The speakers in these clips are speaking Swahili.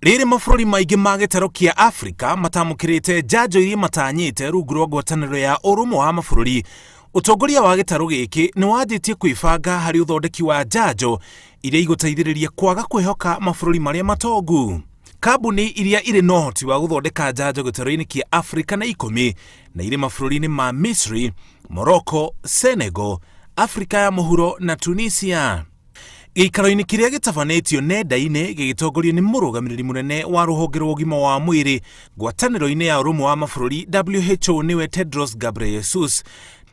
Rĩrĩ mabũrũri maingĩ ma gĩtarũ kĩa Afrika matamũkĩrĩte njanjo iria matanyĩte rungu rwa ngwatanĩro ya ũrũmwe wa mabũrũri. Ũtongoria wa gĩtarũ gĩkĩ nĩ wanjĩtie kwĩbanga harĩ ũthondeki wa njanjo iria igũteithĩrĩria kwaga kwĩhoka mabũrũri marĩa matongu. Kambuni iria irĩ na ũhoti wa gũthondeka njanjo gĩtarũ-inĩ kĩa Afrika na 10 na irĩ mabũrũri-inĩ ma Misri, Morocco, Senegal, Afrika ya mũhuro na Tunisia. Gĩikaro-inĩ kĩrĩa gĩtabanĩtio nenda-inĩ gĩgĩtongorio nĩ mũrũgamĩrĩri mũnene wa rũhonge rwa ũgima wa mwĩrĩ ngwatanĩro-inĩ ya ũrũmwe wa mabũrũri WHO nĩwe Tedros Ghebreyesus,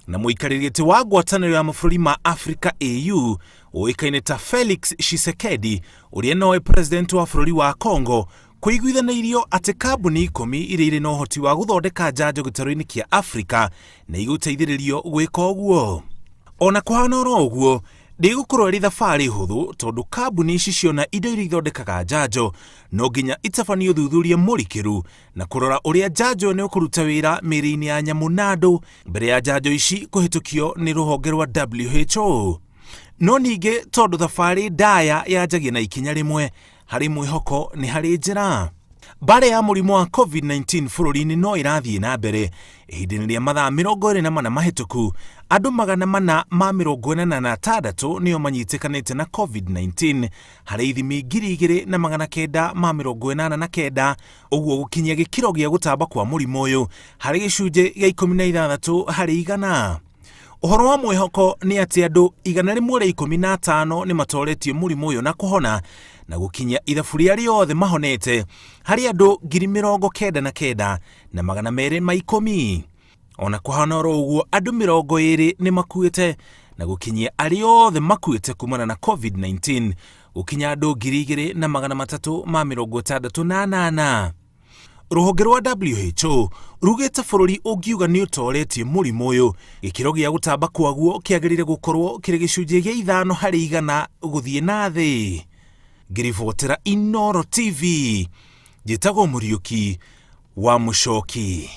na mũikarĩri gĩtĩ wa ngwatanĩro ya mabũrũri ma Afrika AU ũĩkaine ta Felix Tshisekedi, ũrĩa nowe president wa bũrũri wa Congo, kũiguithanĩirio atĩ kambuni 10 iria irĩ na ũhoti wa gũthondeka njanjo gĩtarũ-inĩ kĩa Afrika na igũteithĩrĩrio gwĩka ũguo. Ona kũhana oro ũguo, ndĩgũkorwo ĩrĩ thabarĩ hũthũ tondũ kambuni ici ciona indo iria ithondekaga njanjo no nginya itabanio ũthuthuria mũrikĩru na kũrora ũrĩa njanjo nĩ ũkũruta wĩra mĩĩrĩ-inĩ ya nyamũ na andũ mbere ya njanjo ici kũhĩtũkio nĩ rũhonge rwa WHO. No ningĩ tondũ thabarĩ ndaya yanjagia na ikinya rĩmwe, harĩ mwĩhoko nĩ harĩ njĩra. Mbara ya mũrimũ wa COVID-19 bũrũri-inĩ no ĩrathiĩ na mbere. Ihinda-inĩ rĩa mathaa 24 mahĩtũku, andũ 446 nĩo manyitĩkanĩte na COVID-19 harĩ ithimi 2,989, ũguo gũkinyia gĩkĩro gĩa gũtamba kwa mũrimũ ũyũ harĩ gĩcunjĩ gĩa 16 harĩ 100. Ũhoro wa mwĩhoko nĩ atĩ andũ 115 nĩ matoretio mũrimũ ũyũ na kũhona, na gũkinyia ithabu rĩa rĩothe mahonete harĩ andũ 99,210. Ona kũhana oro ũguo, andũ 20 nĩ makuĩte na gũkinyia arĩa othe makuĩte kumana na COVID-19 gũkinya andũ 2,368. Rũhonge rwa WHO rugĩte bũrũri ũngiuga nĩ ũtoretie mũrimũ ũyũ, gĩkĩro gĩa gũtamba kwaguo kĩagĩrĩire gũkorwo kĩrĩ gĩcunjĩ gĩa 5 harĩ 100 gũthiĩ na thĩ. Ngĩribotera Inooro TV, njĩtagwo Mũriũki wa Mũchoki.